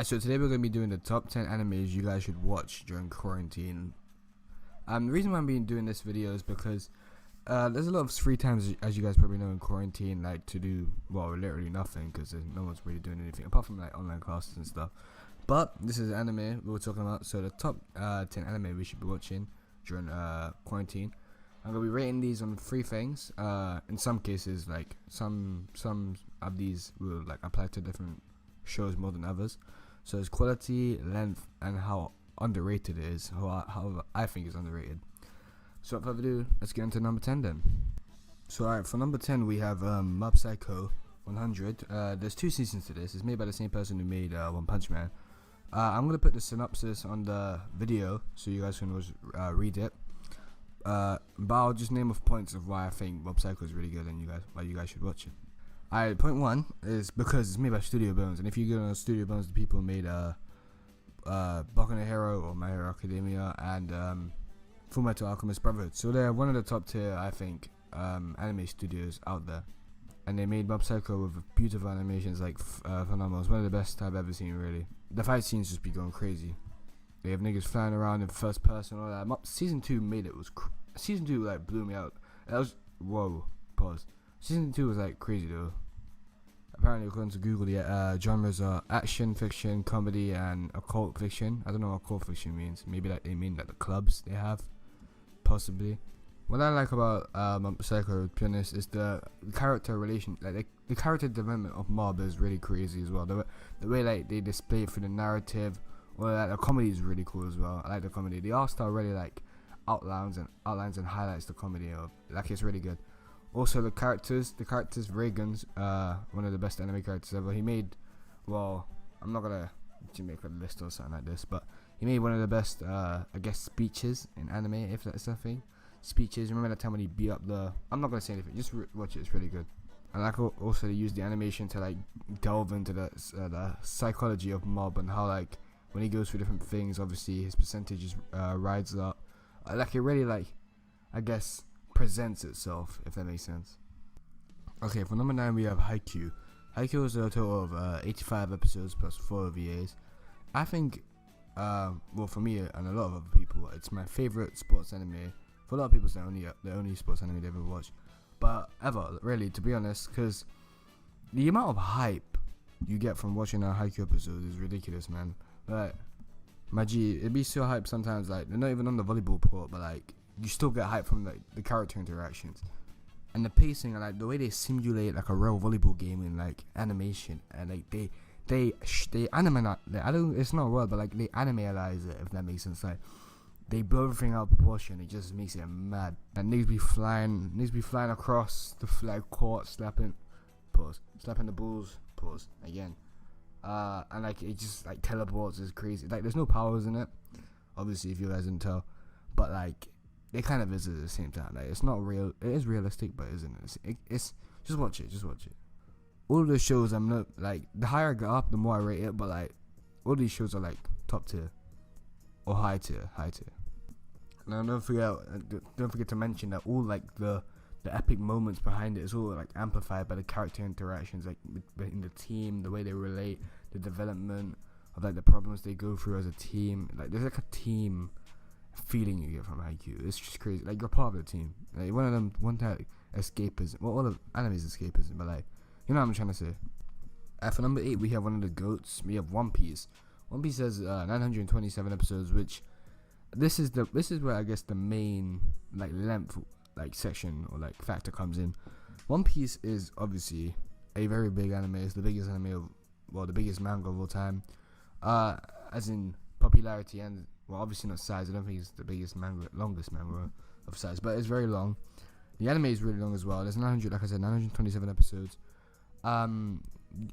So today we're going to be doing the top 10 animes you guys should watch during quarantine. The reason why I'm doing this video is because there's a lot of free times, as you guys probably know, in quarantine, like to do, well, literally nothing, because no one's really doing anything apart from like online classes and stuff. But this is anime we were talking about, so the top 10 anime we should be watching during quarantine. I'm going to be rating these on three things. In some cases, like some of these will like apply to different shows more than others. So it's quality, length, and how underrated it is. How I think it's underrated. So without further ado, let's get into number 10 then. So alright, for number 10 we have Mob Psycho 100. There's two seasons to this. It's made by the same person who made One Punch Man. I'm gonna put the synopsis on the video so you guys can read it. But I'll just name off points of why I think Mob Psycho is really good and why you guys should watch it. Alright, point one is because it's made by Studio Bones, and if you go on Studio Bones, the people who made Boku no Hero or My Hero Academia and Fullmetal Alchemist Brotherhood, so they're one of the top tier, I think, anime studios out there, and they made Mob Psycho with beautiful animations, like phenomenal. It's one of the best I've ever seen, really. The fight scenes just be going crazy. They have niggas flying around in first person, all that. Season 2 made it. Season 2 like blew me out. That was whoa. Pause. Season 2 was like crazy though. Apparently, according to Google, the genres are action, fiction, comedy, and occult fiction. I don't know what occult fiction means. Maybe like they mean like the clubs they have, possibly. What I like about Psycho, to be honest, is the character relation. Like the character development of Mob is really crazy as well. The way like they display it through the narrative, or like the comedy is really cool as well. I like the comedy. The art style really like outlines and highlights the comedy of. Like it's really good. Also the characters Reagan's one of the best anime characters ever. He made, well, I'm not gonna make a list or something like this, but he made one of the best I guess speeches in anime, if that's a thing. Speeches. Remember that time when he beat up I'm not gonna say anything, just watch it, it's really good. And like also they use the animation to like delve into the psychology of Mob and how like when he goes through different things, obviously his percentages rides up. Like it really like, I guess, presents itself, if that makes sense. Okay, for number 9 we have Haikyuu. Haikyuu is a total of 85 episodes plus 4 VAs. I think, well, for me and a lot of other people, it's my favorite sports anime. For a lot of people, it's the only sports anime they ever watch, but ever, really, to be honest, because the amount of hype you get from watching a Haikyuu episode is ridiculous, man. Like, my G, it'd be so hype sometimes, like, they're not even on the volleyball court, but like, you still get hype from like the character interactions and the pacing and like the way they simulate like a real volleyball game in like animation, and like they animate. It's not a word, but like they animalize it, if that makes sense. Like they blow everything out of proportion. It just makes it mad. And niggas be flying across the flag court, slapping the balls, pause again. And like it just like teleports. Is crazy. Like there's no powers in it, obviously, if you guys didn't tell, but like it kind of is at the same time. Like it's not real. It is realistic, but isn't it? It's just watch it. All of the shows, I'm not like, the higher I go up, the more I rate it. But like all these shows are like top tier or high tier. And don't forget to mention that all like the epic moments behind it is all like amplified by the character interactions, like in the team, the way they relate, the development of like the problems they go through as a team. Like there's like a team feeling you get from Haikyuu. It's just crazy. Like you're part of the team. Like one type escapism. Well, all of anime is escapism, but like, you know what I'm trying to say. For number 8 we have one of the goats. We have One Piece. One Piece has 927 episodes, which this is where I guess the main like length like section or like factor comes in. One Piece is obviously a very big anime. It's the biggest anime the biggest manga of all time. As in popularity and, well, obviously not size. I don't think it's the longest manga of size, but it's very long. The anime is really long as well. There's 927 episodes.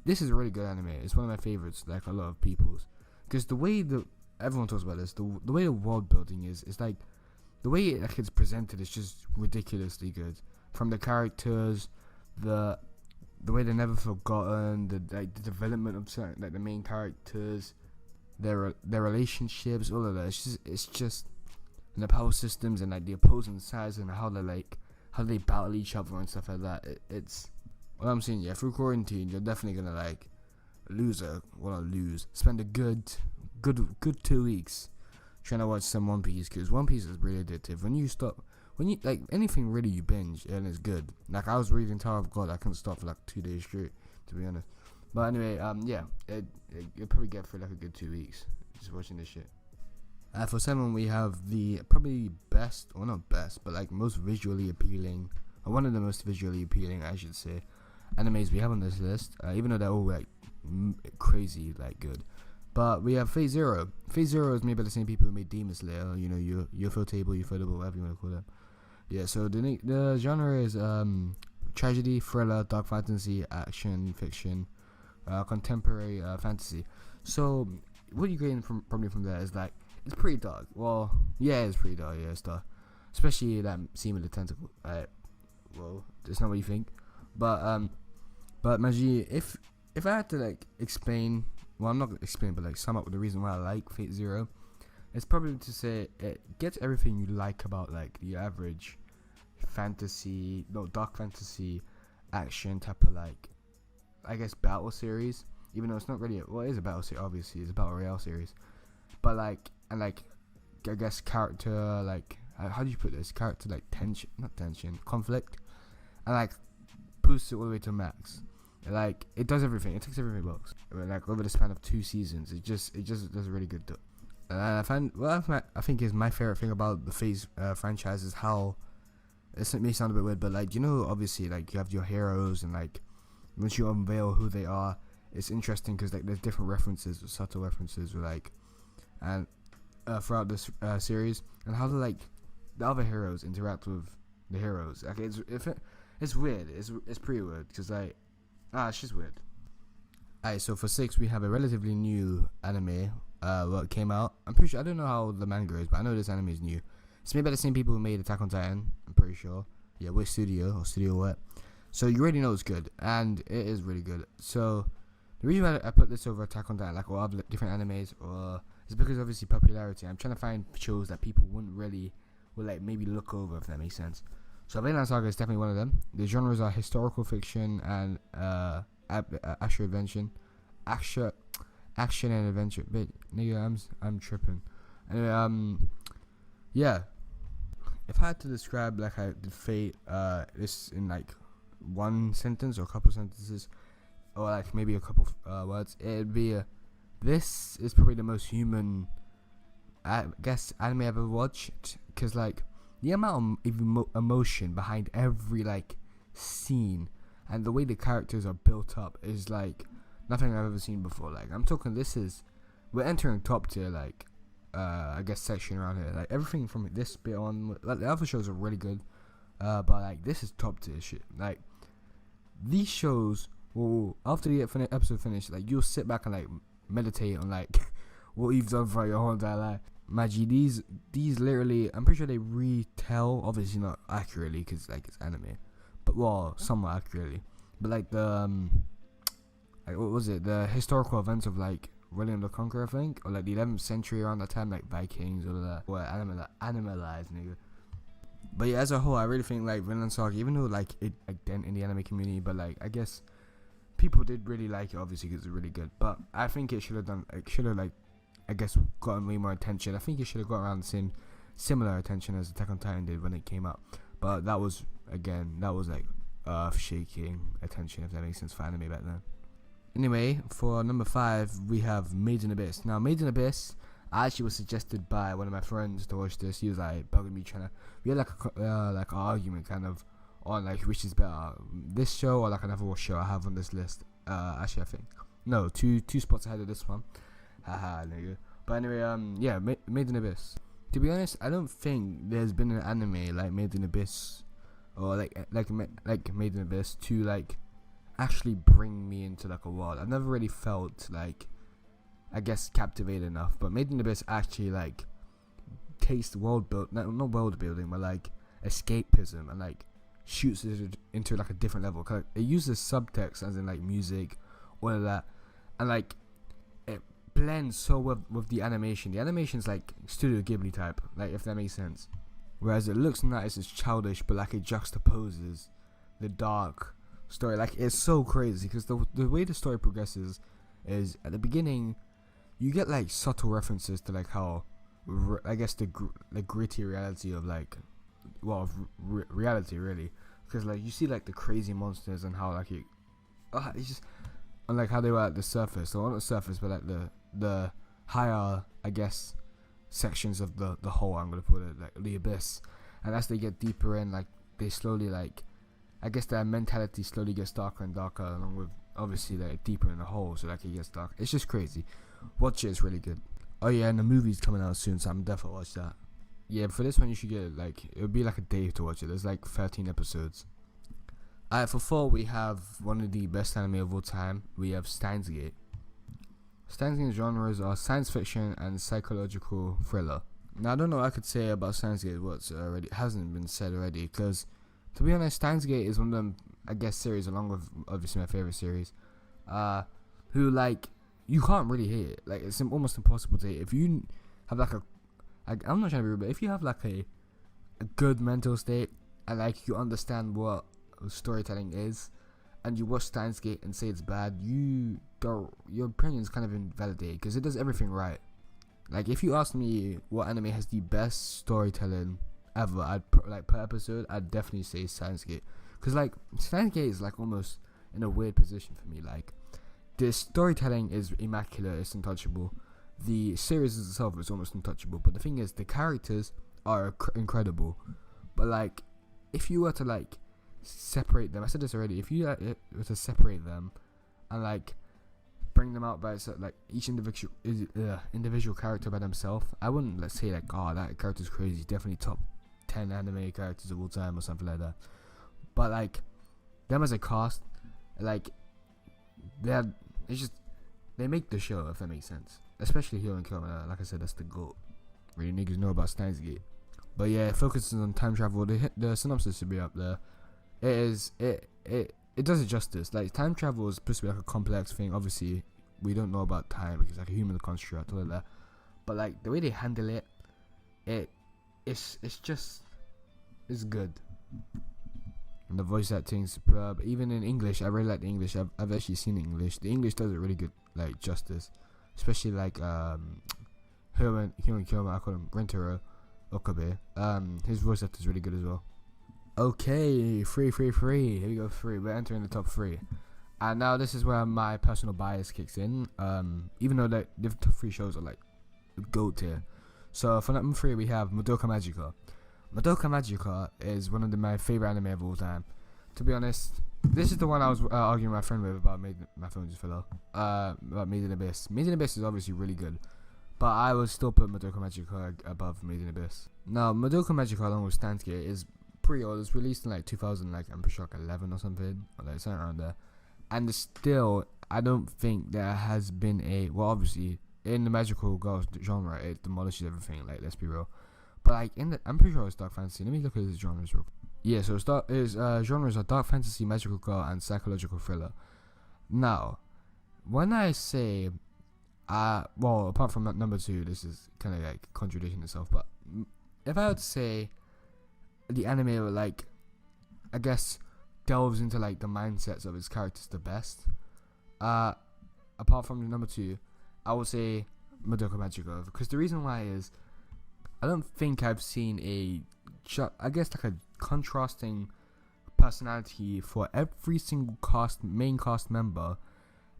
This is a really good anime. It's one of my favorites, like a lot of people's, because the way everyone talks about this, the way the world building is like the way it's presented is just ridiculously good. From the characters, the way they're never forgotten, the development of certain, like the main characters, their relationships, all of that. It's just and the power systems and like the opposing sides and how they battle each other and stuff like that. It's what I'm saying. Yeah, through quarantine, you're definitely gonna like spend a good 2 weeks trying to watch some One Piece, because One Piece is really addictive. When you like anything really, you binge and it's good. Like I was reading Tower of God, I couldn't stop for like 2 days straight, to be honest. But anyway, yeah, you'll probably get through like a good 2 weeks just watching this shit. For 7, we have the probably best, or not best, but like most visually appealing, or one of the most visually appealing, I should say, animes we have on this list. Even though they're all like crazy, like good. But we have Phase Zero. Phase Zero is made by the same people who made Demon Slayer. You know, Ufotable, whatever you want to call them. Yeah. So the genre is tragedy, thriller, dark fantasy, action, fiction, contemporary fantasy. So what you're getting from there is like, it's pretty dark. Well, yeah, it's pretty dark. Yeah, it's dark. Especially that scene with the tentacle. Well, it's not what you think. But Maji, if I had to like explain, well, I'm not gonna explain, but like sum up with the reason why I like Fate Zero, it's probably to say it gets everything you like about like the average dark fantasy, action type of like, I guess, battle series. Even though it's not really, it is a battle series. Obviously, it's a battle royale series. But like, and like, I guess character, like, how do you put this? Character like conflict, and like boosts it all the way to max. Like, it does everything. It ticks every box. Like over the span of 2 seasons, it just does a really good job. I think is my favorite thing about the Phase franchise is how, it may sound a bit weird, but like, you know, obviously like you have your heroes, and like once you unveil who they are, it's interesting because like there's different references, subtle references, with like, and throughout this series, and how the other heroes interact with the heroes. Like it's weird. It's pretty weird because like, it's just weird. Alright, so for 6 we have a relatively new anime. What came out? I'm pretty sure. I don't know how the manga is, but I know this anime is new. It's made by the same people who made Attack on Titan. I'm pretty sure. Yeah, which studio or studio what? So you already know it's good, and it is really good. So the reason why I put this over Attack on Titan, like, or other different animes, is because obviously popularity. I'm trying to find shows that people would like maybe look over, if that makes sense. So Vinland Saga is definitely one of them. The genres are historical fiction and action and adventure. But nigga, I'm tripping. Anyway, yeah. If I had to describe like I did Fate, this in like one sentence or a couple sentences, or like maybe a couple words, it'd be this is probably the most human, I guess, anime I've ever watched. Cause like the amount of emotion behind every like scene, and the way the characters are built up is like nothing I've ever seen before. Like, I'm talking, we're entering top tier, like, I guess section around here. Like, everything from this bit on, like, the other shows are really good, but like, this is top tier shit. Like, these shows will, after the episode finished, like, you'll sit back and like meditate on like what you've done for your whole entire life. Magi, these literally, I'm pretty sure they retell, obviously not accurately because like it's anime, but well, somewhat accurately. But like the like, what was it? The historical events of like William the Conqueror, I think, or like the 11th century around that time, like Vikings, all of that. Well, animalized, nigga. But yeah, as a whole, I really think like Vinland Saga, even though like it like dent in the anime community, but like I guess people did really like it, obviously, because it's really good. But I think it should have like, I guess, gotten way more attention. I think it should have got around the same similar attention as Attack on Titan did when it came out. But that was like earth-shaking attention, if that makes sense, for anime back then. Anyway, for number 5, we have Made in Abyss. Now, Made in Abyss, I actually was suggested by one of my friends to watch this. He was like bugging me, we had like an argument kind of on like which is better, this show or like another show I have on this list. Actually, I think no, two spots ahead of this one. Haha, nigga. But anyway, yeah, Made in Abyss. To be honest, I don't think there's been an anime like Made in Abyss, or like Made in Abyss to like actually bring me into like a world. I've never really felt like, I guess, captivated enough. But Made in Abyss actually like takes not world building, but like escapism, and like shoots it into like a different level. Cause it uses subtext, as in like music, all of that, and like it blends so well with the animation. The animation's like Studio Ghibli type, like, if that makes sense. Whereas it looks nice, it's childish, but like it juxtaposes the dark story. Like, it's so crazy because the way the story progresses is at the beginning you get like subtle references to like how I guess the gritty reality of like reality really, because like you see like the crazy monsters and how like it's just, and like how they were at the surface, so not the surface but like the higher I guess sections of the hole, I'm gonna put it, like the abyss. And as they get deeper in, like they slowly like I guess their mentality slowly gets darker and darker, along with obviously like deeper in the hole, so like it gets dark. It's just crazy. Watch it, it's really good. Oh yeah, and the movie's coming out soon, so I'm definitely watch that. Yeah, for this one you should get like, it would be like a day to watch it. There's like 13 episodes. Alright, for 4 we have one of the best anime of all time. We have Steins Gate. Steins Gate genres are science fiction and psychological thriller. Now I don't know what I could say about Steins Gate what's already hasn't been said already, because to be honest, Steins Gate is one of them I guess series, along with obviously my favorite series, who like you can't really hate it. Like it's almost impossible to hate. If you have like I'm not trying to be rude, but if you have like a good mental state and like you understand what storytelling is, and you watch Steins Gate and say it's bad, your opinion's kind of invalidated, because it does everything right. Like if you ask me what anime has the best storytelling ever, like per episode, I'd definitely say Steins Gate, because like Steins Gate is like almost in a weird position for me. Like the storytelling is immaculate, it's untouchable. The series itself is almost untouchable, but the thing is, the characters are incredible. But like, if you were to like separate them, I said this already, if you were to separate them and like bring them out by like each individual character by themselves, I wouldn't let's say like, oh, that character's crazy, definitely top 10 anime characters of all time or something like that. But like them as a cast, like they make the show, if that makes sense. Especially Hero and Killman, like I said, that's the GOAT. Really niggas know about Steins Gate. But yeah, it focuses on time travel. The synopsis should be up there. It does it justice. Like time travel is supposed to be like a complex thing. Obviously, we don't know about time because it's like a human construct, all of that. But like the way they handle it, it's good. And the voice acting is superb. Even in English, I really like the English. I've actually seen English. The English does it really good, like justice. Especially like Hero and Killman, I call him Rentaro Okabe. His voice actor is really good as well. Okay, three. Here we go, 3. We're entering the top 3. And now this is where my personal bias kicks in. Even though the top 3 shows are like GOAT tier. So for number 3 we have Madoka Magica. Madoka Magica is one of my favorite anime of all time. To be honest, this is the one I was arguing with my friend with about my phone just fell off. About Made in Abyss. Made in Abyss is obviously really good, but I would still put Madoka Magica above Made in Abyss. Now, Madoka Magica along with Steins Gate is pretty old. It's released in like 2000, like I'm pretty sure like 11 or something, or like something around there. And still, I don't think there has been obviously in the magical girl genre, it demolishes everything. Like let's be real. But like I'm pretty sure it's dark fantasy. Let me look at his genres real quick. Yeah, so his genres are dark fantasy, magical girl, and psychological thriller. Now, when I say, well, apart from number 2, this is kind of like contradicting itself. But if I were to say the anime, like, I guess delves into like the mindsets of his characters the best, apart from the number 2, I would say Madoka Magica, because the reason why is I don't think I've seen I guess like a contrasting personality for every single main cast member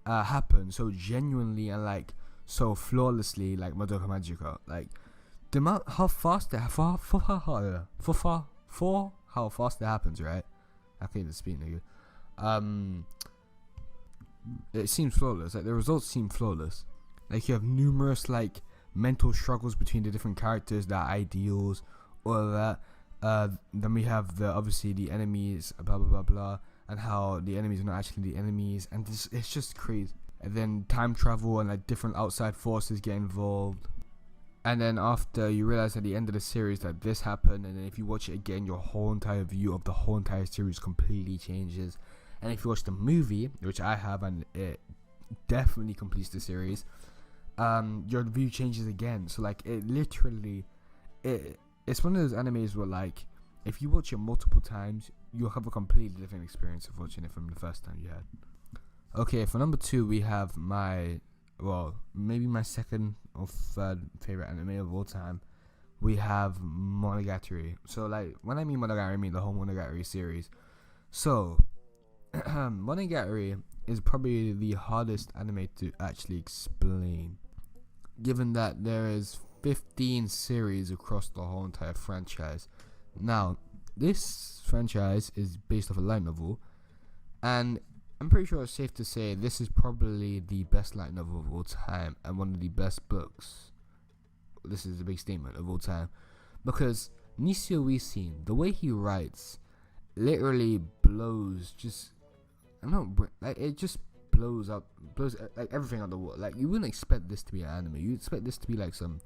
happen so genuinely and like so flawlessly like Madoka Magica. Like the amount how fast it happens, right? I can't even speak, nigga. It seems flawless. Like the results seem flawless. Like you have numerous like mental struggles between the different characters, their ideals, all of that. Then we have obviously the enemies, blah blah blah blah, and how the enemies are not actually the enemies, and it's just crazy. And then time travel and like different outside forces get involved. And then after you realize at the end of the series that this happened, and then if you watch it again, your whole entire view of the whole entire series completely changes. And if you watch the movie, which I have, and it definitely completes the series, your view changes again. So like it literally, it's one of those animes where like if you watch it multiple times, you'll have a completely different experience of watching it from the first time you had. Okay, for number 2 we have maybe my second or third favorite anime of all time. We have Monogatari. So like when I mean Monogatari, I mean the whole Monogatari series. So Monogatari is probably the hardest anime to actually explain, given that there is 15 series across the whole entire franchise. Now, this franchise is based off a light novel, and I'm pretty sure it's safe to say this is probably the best light novel of all time and one of the best books. This is a big statement of all time, because Nisio Wisin, the way he writes, literally blows. It just blows like everything out the water. Like you wouldn't expect this to be an anime. You expect this to be like some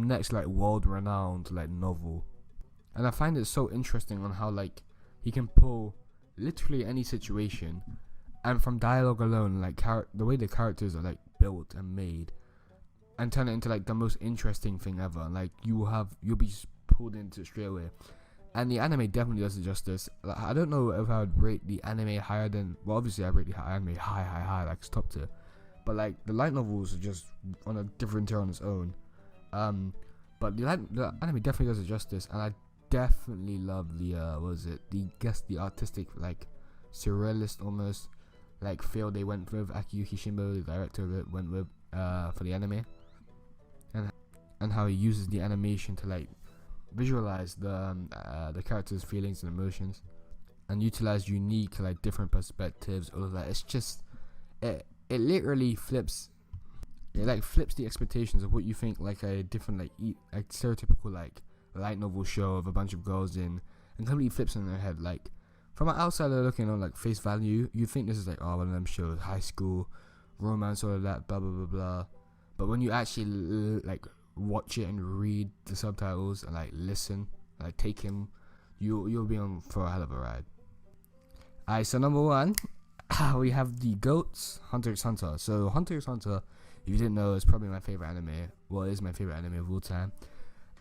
next like world-renowned like novel, and I find it so interesting on how like he can pull literally any situation, and from dialogue alone, like the way the characters are like built and made, and turn it into like the most interesting thing ever. Like you'll be just pulled into it straight away. And the anime definitely does it justice. Like, I don't know if I would rate the anime higher than, well, obviously I rate the anime high, like it's top tier. But like the light novels are just on a different tier on its own. But the anime definitely does it justice, and I definitely love the the artistic like surrealist almost like feel they went with. Akiyuki Shimbo, the director of it, went with for the anime, and how he uses the animation to like visualize the characters' feelings and emotions, and utilize unique like different perspectives. All of that. It's just it literally flips. It like flips the expectations of what you think like a different like stereotypical like light novel show of a bunch of girls in, and completely flips in their head. Like from an outsider looking on like face value, you think this is like one of them shows, high school romance, all of that, blah blah blah blah. But when you actually like watch it and read the subtitles and like listen, like take him, you'll be on for a hell of a ride. Alright, so number 1, we have the GOATs, Hunter x Hunter. So Hunter x Hunter, if you didn't know, is probably my favorite anime. Well, it is my favorite anime of all time,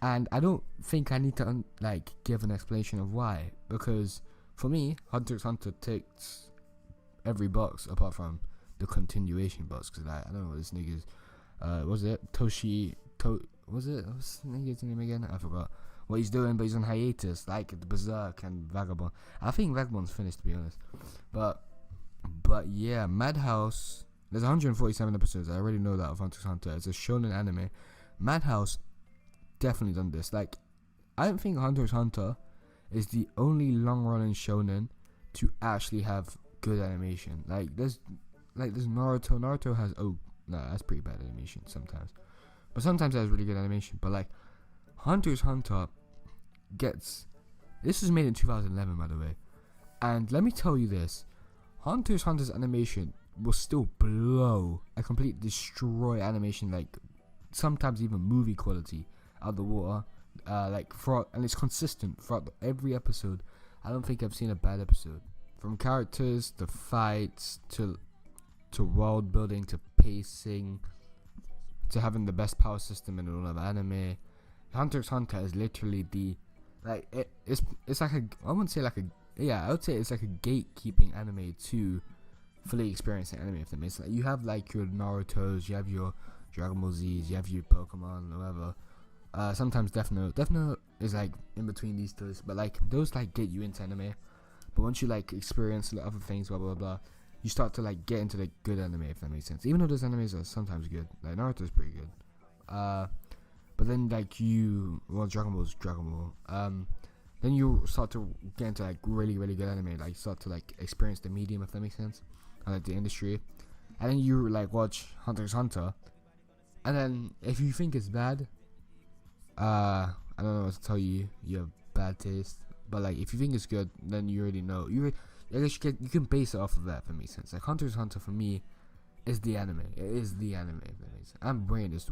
and I don't think I need to give an explanation of why, because for me, Hunter x Hunter ticks every box apart from the continuation box. Because I don't know what this nigga's was it what's the nigga's name again? I forgot what he's doing, but he's on hiatus, like the Berserk and Vagabond. I think Vagabond's finished, to be honest. But yeah, Madhouse. There's 147 episodes. I already know that of Hunter x Hunter. It's a shonen anime. Madhouse definitely done this. Like, I don't think Hunter x Hunter is the only long-running shonen to actually have good animation. Like, there's Naruto. Naruto has that's pretty bad animation sometimes, but sometimes it has really good animation. But like, Hunter x Hunter this was made in 2011, by the way, and let me tell you this: Hunter x Hunter's animation will still blow a complete destroy animation, like sometimes even movie quality out the water. And it's consistent throughout every episode. I don't think I've seen a bad episode, from characters to fights to world building to pacing to having the best power system in all of anime. Hunter x Hunter is literally it's like I would say it's like a gatekeeping anime to fully experiencing anime, if that makes sense. Like, you have like your Naruto's, you have your Dragon Ball Z's, you have your Pokemon, whatever. Sometimes Death Note is like in between these two, but like those like get you into anime. But once you like experience other things, blah blah blah, you start to like get into the good anime, if that makes sense. Even though those animes are sometimes good, like Naruto's pretty good. But then like Dragon Ball's Dragon Ball. Then you start to get into like really really good anime, like start to like experience the medium, if that makes sense, and like the industry. And then you like watch Hunter x Hunter, and then if you think it's bad, I don't know what to tell you. You have bad taste. But like, if you think it's good, then you already know. I guess you can base it off of that, if that makes sense. Like, Hunter x Hunter for me is the anime. It is the anime, if that makes sense. I'm weighing this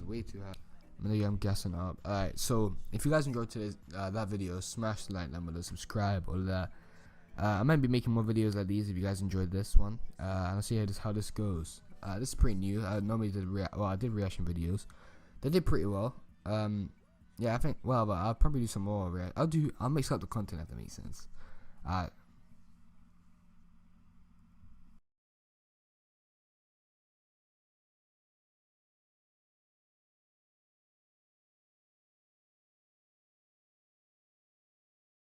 way too high. I'm gassing up. Alright, so if you guys enjoyed today's that video, smash the like button, subscribe, all of that. I might be making more videos like these if you guys enjoyed this one. And I'll see how this goes. This is pretty new. I normally I did reaction videos. They did pretty well. Yeah, I think. Well, but I'll probably do some more. I'll mix up the content, if that makes sense.